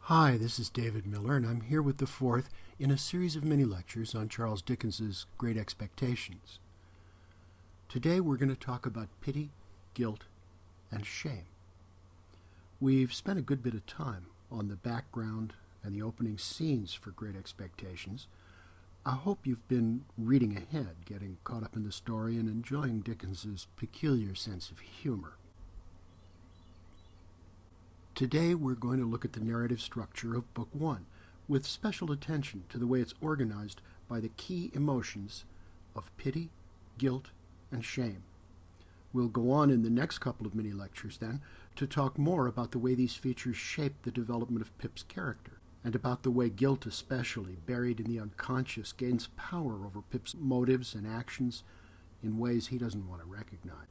Hi, this is David Miller, and I'm here with the fourth in a series of mini-lectures on Charles Dickens's Great Expectations. Today we're going to talk about pity, guilt, and shame. We've spent a good bit of time on the background and the opening scenes for Great Expectations. I hope you've been reading ahead, getting caught up in the story, and enjoying Dickens's peculiar sense of humor. Today we're going to look at the narrative structure of Book 1, with special attention to the way it's organized by the key emotions of pity, guilt, and shame. We'll go on in the next couple of mini-lectures, then, to talk more about the way these features shape the development of Pip's character, and about the way guilt especially, buried in the unconscious, gains power over Pip's motives and actions in ways he doesn't want to recognize.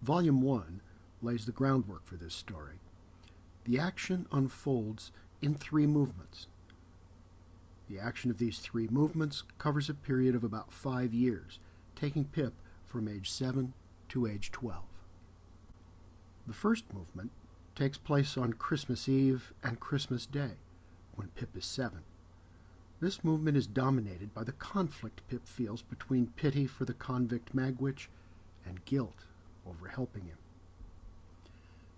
Volume 1 lays the groundwork for this story. The action unfolds in 3 movements. The action of these 3 movements covers a period of about 5 years, taking Pip from age 7 to age 12. The first movement takes place on Christmas Eve and Christmas Day, when Pip is 7. This movement is dominated by the conflict Pip feels between pity for the convict Magwitch and guilt over helping him.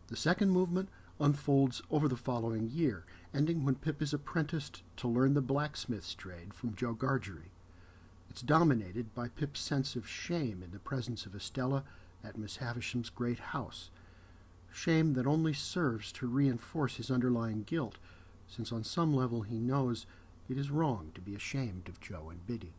The second movement unfolds over the following year, ending when Pip is apprenticed to learn the blacksmith's trade from Joe Gargery. It's dominated by Pip's sense of shame in the presence of Estella at Miss Havisham's great house, shame that only serves to reinforce his underlying guilt, since on some level he knows it is wrong to be ashamed of Joe and Biddy.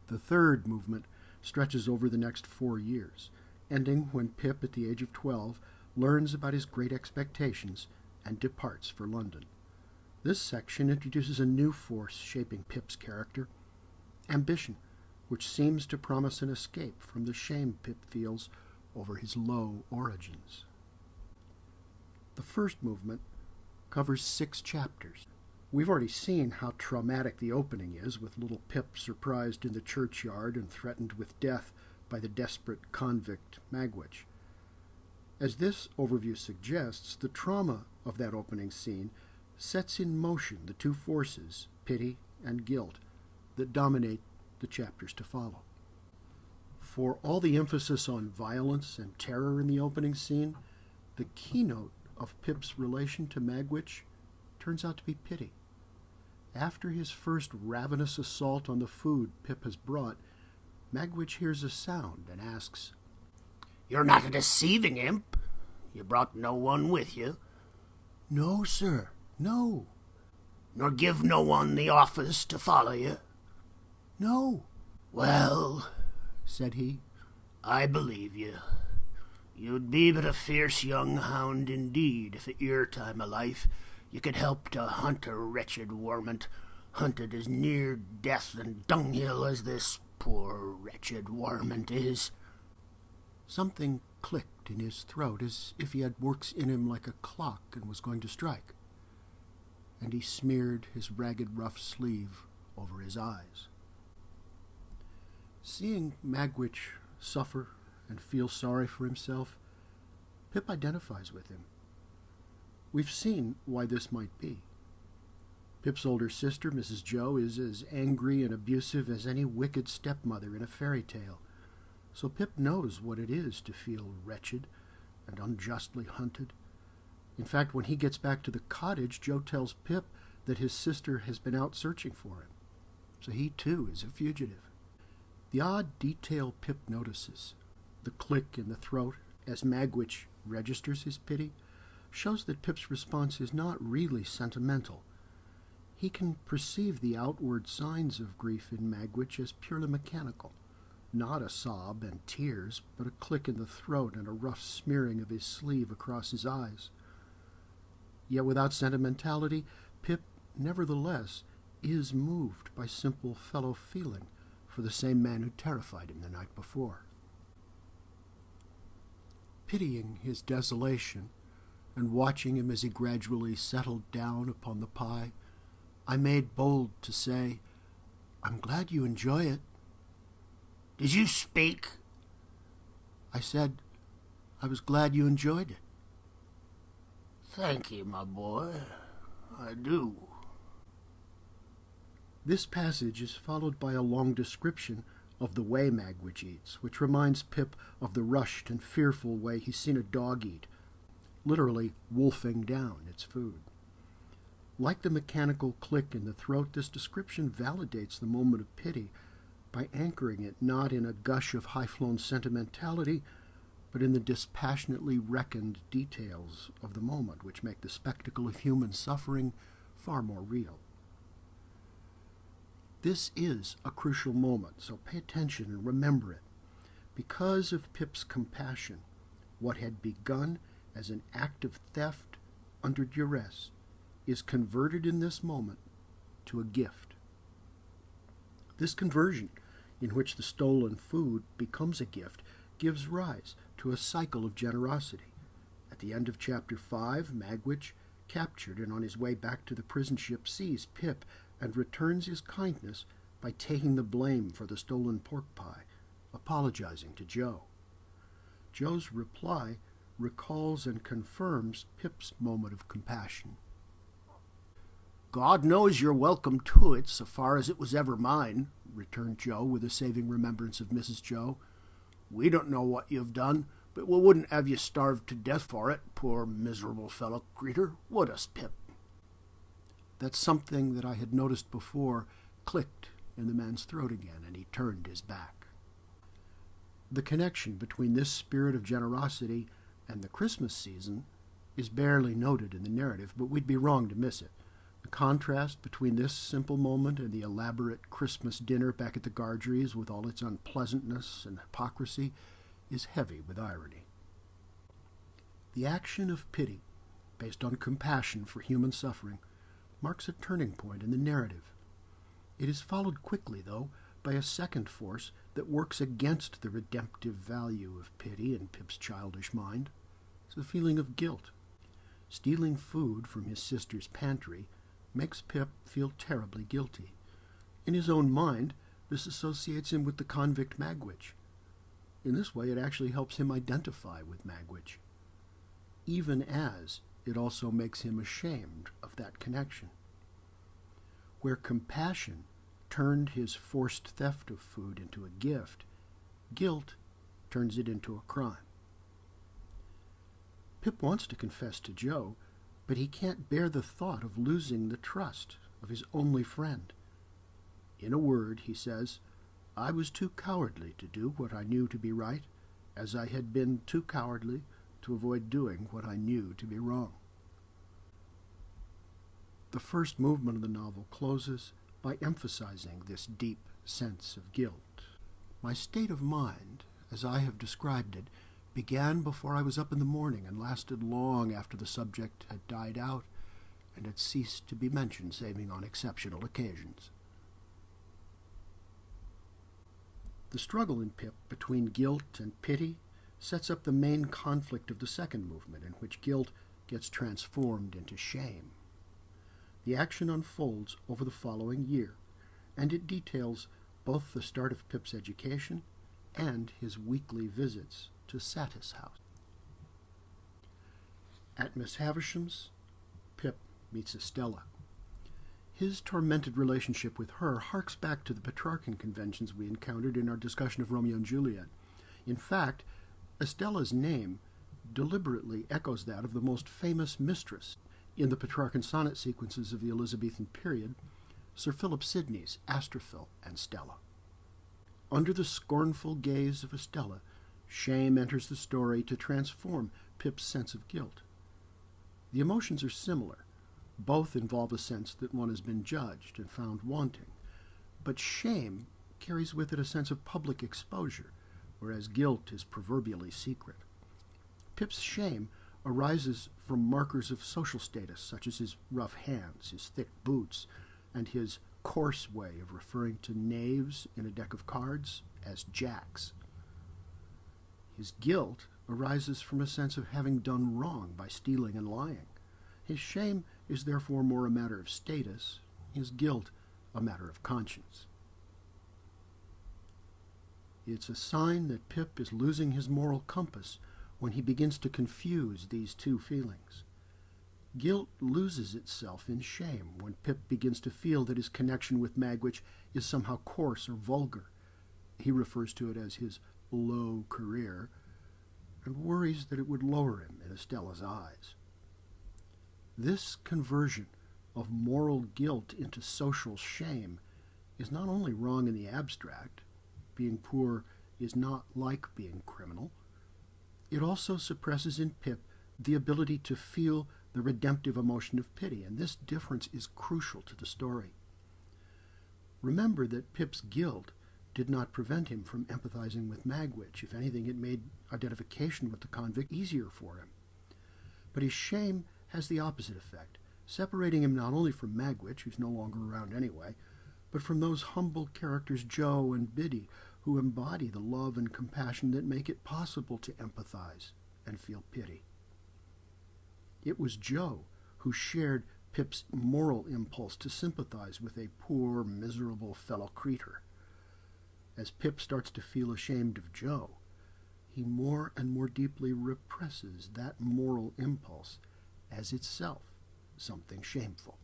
The third movement stretches over the next 4 years, ending when Pip, at the age of 12, learns about his great expectations and departs for London. This section introduces a new force shaping Pip's character, ambition, which seems to promise an escape from the shame Pip feels over his low origins. The first movement covers 6 chapters. We've already seen how traumatic the opening is, with little Pip surprised in the churchyard and threatened with death by the desperate convict Magwitch. As this overview suggests, the trauma of that opening scene sets in motion the 2 forces, pity and guilt, that dominate the chapters to follow. For all the emphasis on violence and terror in the opening scene, the keynote of Pip's relation to Magwitch turns out to be pity. After his first ravenous assault on the food Pip has brought, Magwitch hears a sound and asks, "You're not a deceiving imp? You brought no one with you?" "No, sir, no." "Nor give no one the office to follow you?" "No." "Well," said he, "I believe you. You'd be but a fierce young hound indeed if at your time of life you could help to hunt a wretched warmint, hunted as near death and dunghill as this poor wretched warmint is." Something clicked in his throat, as if he had works in him like a clock and was going to strike, and he smeared his ragged rough sleeve over his eyes. Seeing Magwitch suffer and feel sorry for himself, Pip identifies with him. We've seen why this might be. Pip's older sister, Mrs. Joe, is as angry and abusive as any wicked stepmother in a fairy tale, so Pip knows what it is to feel wretched and unjustly hunted. In fact, when he gets back to the cottage, Joe tells Pip that his sister has been out searching for him, so he too is a fugitive. The odd detail Pip notices, the click in the throat as Magwitch registers his pity, shows that Pip's response is not really sentimental. He can perceive the outward signs of grief in Magwitch as purely mechanical. Not a sob and tears, but a click in the throat and a rough smearing of his sleeve across his eyes. Yet without sentimentality, Pip, nevertheless, is moved by simple fellow feeling for the same man who terrified him the night before. Pitying his desolation and watching him as he gradually settled down upon the pie, I made bold to say, "I'm glad you enjoy it." "Did you speak?" I said, "I was glad you enjoyed it." "Thank you, my boy. I do. This passage is followed by a long description of the way Magwitch eats, which reminds Pip of the rushed and fearful way he's seen a dog eat, literally wolfing down its food. Like the mechanical click in the throat, this description validates the moment of pity by anchoring it not in a gush of high-flown sentimentality, but in the dispassionately reckoned details of the moment, which make the spectacle of human suffering far more real. This is a crucial moment, so pay attention and remember it. Because of Pip's compassion, what had begun as an act of theft under duress is converted in this moment to a gift. This conversion, in which the stolen food becomes a gift, gives rise to a cycle of generosity. At the end of Chapter 5, Magwitch, captured and on his way back to the prison ship, sees Pip and returns his kindness by taking the blame for the stolen pork pie, apologizing to Joe. Joe's reply recalls and confirms Pip's moment of compassion. God knows you're welcome to it, so far as it was ever mine, returned Joe with a saving remembrance of Mrs. Joe. We don't know what you've done, but we wouldn't have you starved to death for it, poor miserable fellow creature, would us, Pip? That something that I had noticed before clicked in the man's throat again, and he turned his back. The connection between this spirit of generosity and the Christmas season is barely noted in the narrative, but we'd be wrong to miss it. The contrast between this simple moment and the elaborate Christmas dinner back at the Gargerys, with all its unpleasantness and hypocrisy, is heavy with irony. The action of pity, based on compassion for human suffering, marks a turning point in the narrative. It is followed quickly, though, by a second force that works against the redemptive value of pity in Pip's childish mind. It's the feeling of guilt. Stealing food from his sister's pantry makes Pip feel terribly guilty. In his own mind, this associates him with the convict Magwitch. In this way, it actually helps him identify with Magwitch, even as it also makes him ashamed of that connection. Where compassion turned his forced theft of food into a gift, guilt turns it into a crime. Pip wants to confess to Joe, but he can't bear the thought of losing the trust of his only friend. In a word, he says, I was too cowardly to do what I knew to be right, as I had been too cowardly to avoid doing what I knew to be wrong. The first movement of the novel closes by emphasizing this deep sense of guilt. My state of mind, as I have described it, began before I was up in the morning and lasted long after the subject had died out and had ceased to be mentioned, saving on exceptional occasions. The struggle in Pip between guilt and pity sets up the main conflict of the second movement, in which guilt gets transformed into shame. The action unfolds over the following year, and it details both the start of Pip's education and his weekly visits to Satis house. At Miss Havisham's, Pip meets Estella. His tormented relationship with her harks back to the Petrarchan conventions we encountered in our discussion of Romeo and Juliet. In fact, Estella's name deliberately echoes that of the most famous mistress in the Petrarchan sonnet sequences of the Elizabethan period, Sir Philip Sidney's Astrophel and Stella. Under the scornful gaze of Estella, shame enters the story to transform Pip's sense of guilt. The emotions are similar. Both involve a sense that one has been judged and found wanting. But shame carries with it a sense of public exposure, whereas guilt is proverbially secret. Pip's shame arises from markers of social status, such as his rough hands, his thick boots, and his coarse way of referring to knaves in a deck of cards as jacks. His guilt arises from a sense of having done wrong by stealing and lying. His shame is therefore more a matter of status, his guilt a matter of conscience. It's a sign that Pip is losing his moral compass when he begins to confuse these two feelings. Guilt loses itself in shame when Pip begins to feel that his connection with Magwitch is somehow coarse or vulgar. He refers to it as his low career, and worries that it would lower him in Estella's eyes. This conversion of moral guilt into social shame is not only wrong in the abstract, being poor is not like being criminal, it also suppresses in Pip the ability to feel the redemptive emotion of pity, and this difference is crucial to the story. Remember that Pip's guilt did not prevent him from empathizing with Magwitch. If anything, it made identification with the convict easier for him. But his shame has the opposite effect, separating him not only from Magwitch, who's no longer around anyway, but from those humble characters Joe and Biddy, who embody the love and compassion that make it possible to empathize and feel pity. It was Joe who shared Pip's moral impulse to sympathize with a poor, miserable fellow creature. As Pip starts to feel ashamed of Joe, he more and more deeply represses that moral impulse as itself something shameful.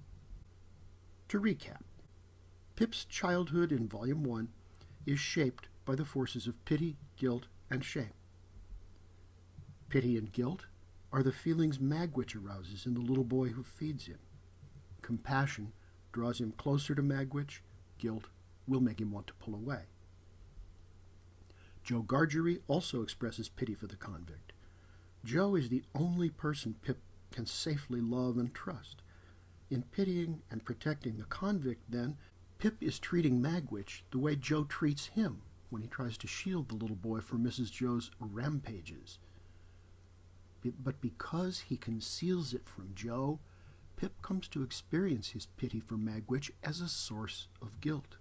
To recap, Pip's childhood in Volume 1 is shaped by the forces of pity, guilt, and shame. Pity and guilt are the feelings Magwitch arouses in the little boy who feeds him. Compassion draws him closer to Magwitch. Guilt will make him want to pull away. Joe Gargery also expresses pity for the convict. Joe is the only person Pip can safely love and trust. In pitying and protecting the convict, then, Pip is treating Magwitch the way Joe treats him when he tries to shield the little boy from Mrs. Joe's rampages. But because he conceals it from Joe, Pip comes to experience his pity for Magwitch as a source of guilt.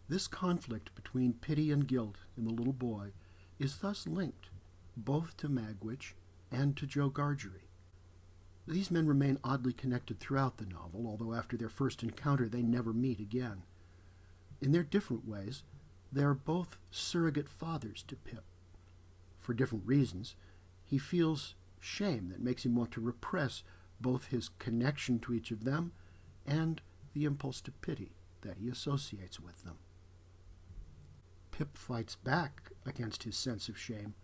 This conflict between pity and guilt in the little boy is thus linked both to Magwitch and to Joe Gargery. These men remain oddly connected throughout the novel, although after their first encounter they never meet again. In their different ways, they are both surrogate fathers to Pip. For different reasons, he feels shame that makes him want to repress both his connection to each of them and the impulse to pity that he associates with them. Pip fights back against his sense of shame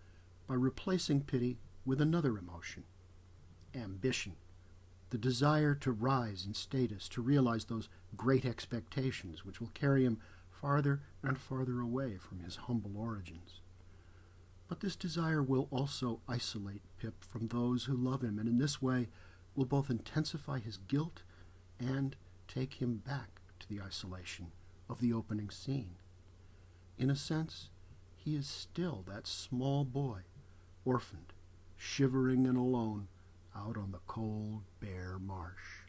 by replacing pity with another emotion, ambition, the desire to rise in status, to realize those great expectations which will carry him farther and farther away from his humble origins. But this desire will also isolate Pip from those who love him, and in this way will both intensify his guilt and take him back to the isolation of the opening scene. In a sense, he is still that small boy, orphaned, shivering and alone, out on the cold, bare marsh.